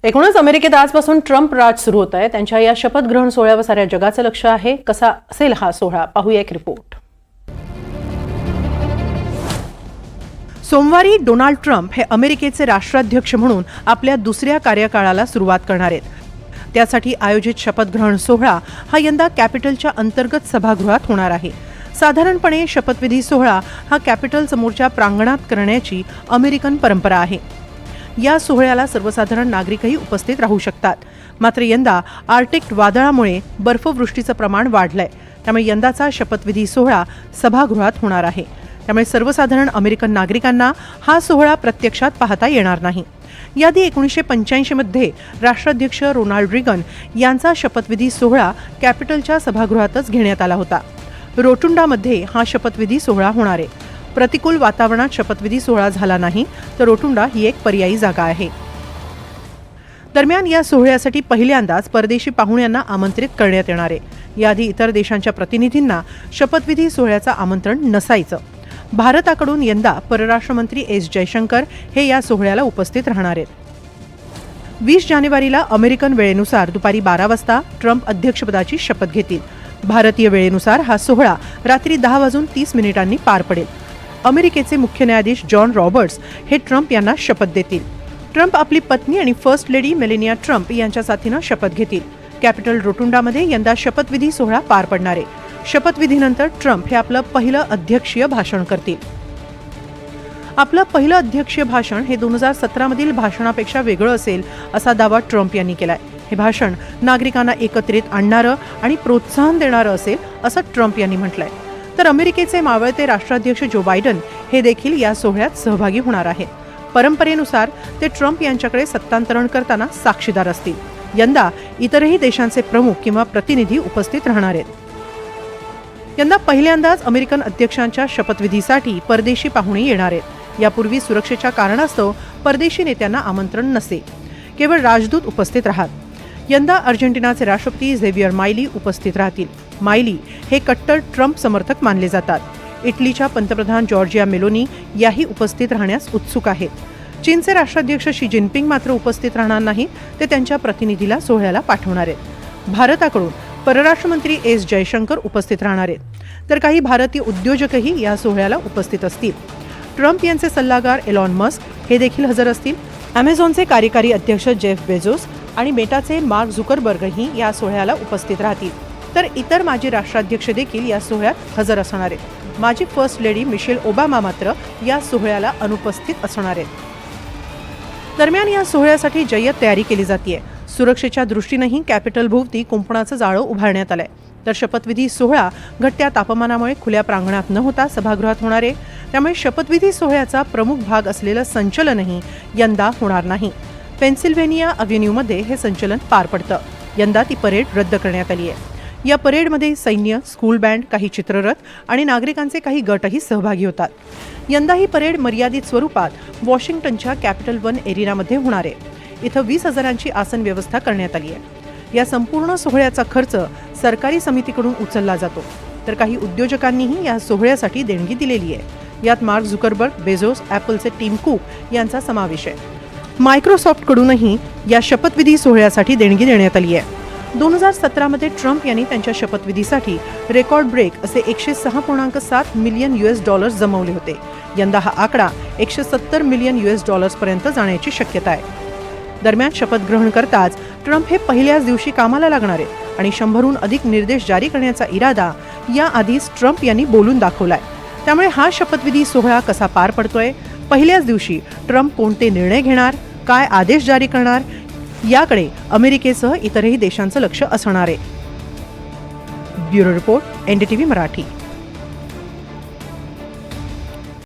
एकूणच अमेरिकेत आजपासून ट्रम्प राज सुरू होत आहे। त्यांच्या या शपथ ग्रहण सोहळ्यावर साऱ्या जगाचं लक्ष आहे। कसा असेल हा सोहळा, पाहूया एक रिपोर्ट। सोमवारी डोनाल्ड ट्रम्प हे अमेरिकेचे राष्ट्राध्यक्ष म्हणून आपल्या दुसऱ्या कार्यकाळाला सुरुवात करणार आहेत। त्यासाठी आयोजित शपथग्रहण सोहळा हा यंदा कॅपिटलच्या अंतर्गत सभागृहात होणार आहे। साधारणपणे शपथविधी सोहळा हा कॅपिटल समोरच्या प्रांगणात करण्याची अमेरिकन परंपरा आहे। या सोहळ्याला सर्वसाधारण नागरिकही उपस्थित राहू शकतात। मात्र यंदा आर्टिक वादळामुळे बर्फवृष्टीचं प्रमाण वाढलंय, त्यामुळे यंदाचा शपथविधी सोहळा सभागृहात होणार आहे। त्यामुळे सर्वसाधारण अमेरिकन नागरिकांना हा सोहळा प्रत्यक्षात पाहता येणार नाही। याआधी 1985 मध्ये राष्ट्राध्यक्ष रोनाल्ड रिगन यांचा शपथविधी सोहळा कॅपिटलच्या सभागृहातच घेण्यात आला होता। रोटुंडामध्ये हा शपथविधी सोहळा होणार आहे। प्रतिकूल वातावरणात शपथविधी सोहळा झाला नाही तर रोटुंडा ही एक पर्यायी जागा आहे। दरम्यान या सोहळ्यासाठी पहिल्यांदाच परदेशी पाहुण्यांना आमंत्रित करण्यात येणार आहे। याआधी इतर देशांच्या प्रतिनिधींना शपथविधी सोहळ्याचं आमंत्रण नसायचं। भारताकडून यंदा परराष्ट्र मंत्री एस जयशंकर हे या सोहळ्याला उपस्थित राहणार आहेत। 20 जानेवारीला अमेरिकन वेळेनुसार दुपारी 12 वाजता ट्रम्प अध्यक्षपदाची शपथ घेतील। भारतीय वेळेनुसार हा सोहळा रात्री 10:30 पार पडेल। अमेरिकेचे मुख्य न्यायाधीश जॉन रॉबर्ट्स हे ट्रम्प यांना शपथ देतील। ट्रम्प आपली पत्नी आणि फर्स्ट लेडी मेलेनिया ट्रम्प यांच्या साथीनं शपथ घेतील। कॅपिटल रोटुंडामध्ये यंदा शपथविधी सोहळा पार पडणार आहे। शपथविधीनंतर ट्रम्प हे आपलं पहिलं अध्यक्षीय भाषण करतील। आपलं पहिलं अध्यक्षीय भाषण हे 2017 मधील भाषणापेक्षा वेगळं असेल असा दावा ट्रम्प यांनी केलाय। हे भाषण नागरिकांना एकत्रित आणणारं आणि प्रोत्साहन देणारं असेल असं ट्रम्प यांनी म्हटलंय। तर अमेरिकेचे मावळते राष्ट्राध्यक्ष जो बायडन हे देखील या सोहळ्यात सहभागी होणार आहेत। परंपरेनुसार ते ट्रम्प यांच्याकडे सत्तांतरण करताना साक्षीदार असतील। यंदा इतरही देशांचे प्रमुख किंवा प्रतिनिधी उपस्थित राहणार आहेत। यंदा पहिल्यांदाच अमेरिकन अध्यक्षांच्या शपथविधीसाठी परदेशी पाहुणे येणार आहेत। यापूर्वी सुरक्षेच्या कारणास्तव परदेशी नेत्यांना आमंत्रण नसे, केवळ राजदूत उपस्थित राहत। यंदा अर्जेंटिनाचे राष्ट्रपती झेवियर माइली उपस्थित राहतील। माइली हे कट्टर ट्रम्प समर्थक मानले जातात। इटलीच्या पंतप्रधान जॉर्जिया मेलोनी याही उपस्थित राहण्यास उत्सुक आहेत। चीनचे राष्ट्राध्यक्ष शी जिनपिंग मात्र उपस्थित राहणार नाही, ते त्यांच्या प्रतिनिधीला सोहळ्याला पाठवणार आहेत। भारताकडून परराष्ट्र मंत्री एस जयशंकर उपस्थित राहणार आहेत, तर काही भारतीय उद्योजकही या सोहळ्याला उपस्थित असतील। ट्रम्प यांचे सल्लागार एलॉन मस्क हे देखील हजर असतील। अमेझॉनचे कार्यकारी अध्यक्ष जेफ बेझोस आणि मेटाचे मार्क झुकरबर्गही या सोहळ्याला उपस्थित राहतील। तर इतर माजी राष्ट्राध्यक्ष देखील या सोहळ्यात हजर असणार आहेत। माजी फर्स्ट लेडी मिशेल ओबामा मात्र या सोहळ्याला अनुपस्थित असणार आहेत। दरम्यान या सोहळ्यासाठी जय्यत तयारी केली जाते। सुरक्षेच्या दृष्टीनेही कॅपिटल भोवती कुंपणाचं जाळं उभारण्यात आलंय। तर शपथविधी सोहळा घटत्या तापमानामुळे खुल्या प्रांगणात न होता सभागृहात होणार आहे। त्यामुळे शपथविधी सोहळ्याचा प्रमुख भाग असलेलं संचलनही यंदा होणार नाही। पेन्सिल्व्हेनिया अव्हेन्यूमध्ये हे संचलन पार पडतं। यंदा ती परेड रद्द करण्यात आली आहे। या परेडमध्ये सैन्य, स्कूल बँड, काही चित्ररथ आणि नागरिकांचे काही गटही सहभागी होतात। यंदा ही परेड मर्यादित स्वरूपात वॉशिंग्टनच्या कॅपिटल वन एरिनामध्ये होणार आहे। इथं 20,000ची आसन व्यवस्था करण्यात आली आहे। या संपूर्ण सोहळ्याचा खर्च सरकारी समितीकडून उचलला जातो, तर काही उद्योजकांनीही या सोहळ्यासाठी देणगी दिलेली आहे। यात मार्क झुकरबर्ग, बेझोस, ॲपलचे टिम कुक यांचा समावेश आहे। मायक्रोसॉफ्टकडूनही या शपथविधी सोहळ्यासाठी देणगी देण्यात आली आहे। 2017 मध्ये ट्रम्प यांनी त्यांच्या शपथविधीसाठी रेकॉर्ड ब्रेक असे $106.7 मिलियन जमवले होते। यंदा हा आकडा $170 मिलियन पर्यंत जाण्याची शक्यता आहे। दरम्यान शपथग्रहण करताच ट्रम्प हे पहिल्याच दिवशी कामाला लागणार आहेत आणि 100हून अधिक निर्देश जारी करण्याचा इरादा याआधीच ट्रम्प यांनी बोलून दाखवलाय। त्यामुळे हा शपथविधी सोहळा कसा पार पडतोय, पहिल्याच दिवशी ट्रम्प कोणते निर्णय घेणार, काय आदेश जारी करणार, याकडे अमेरिकेसह इतरही देशांचं लक्ष असणार आहे। Bureau report, NDTV Marathi.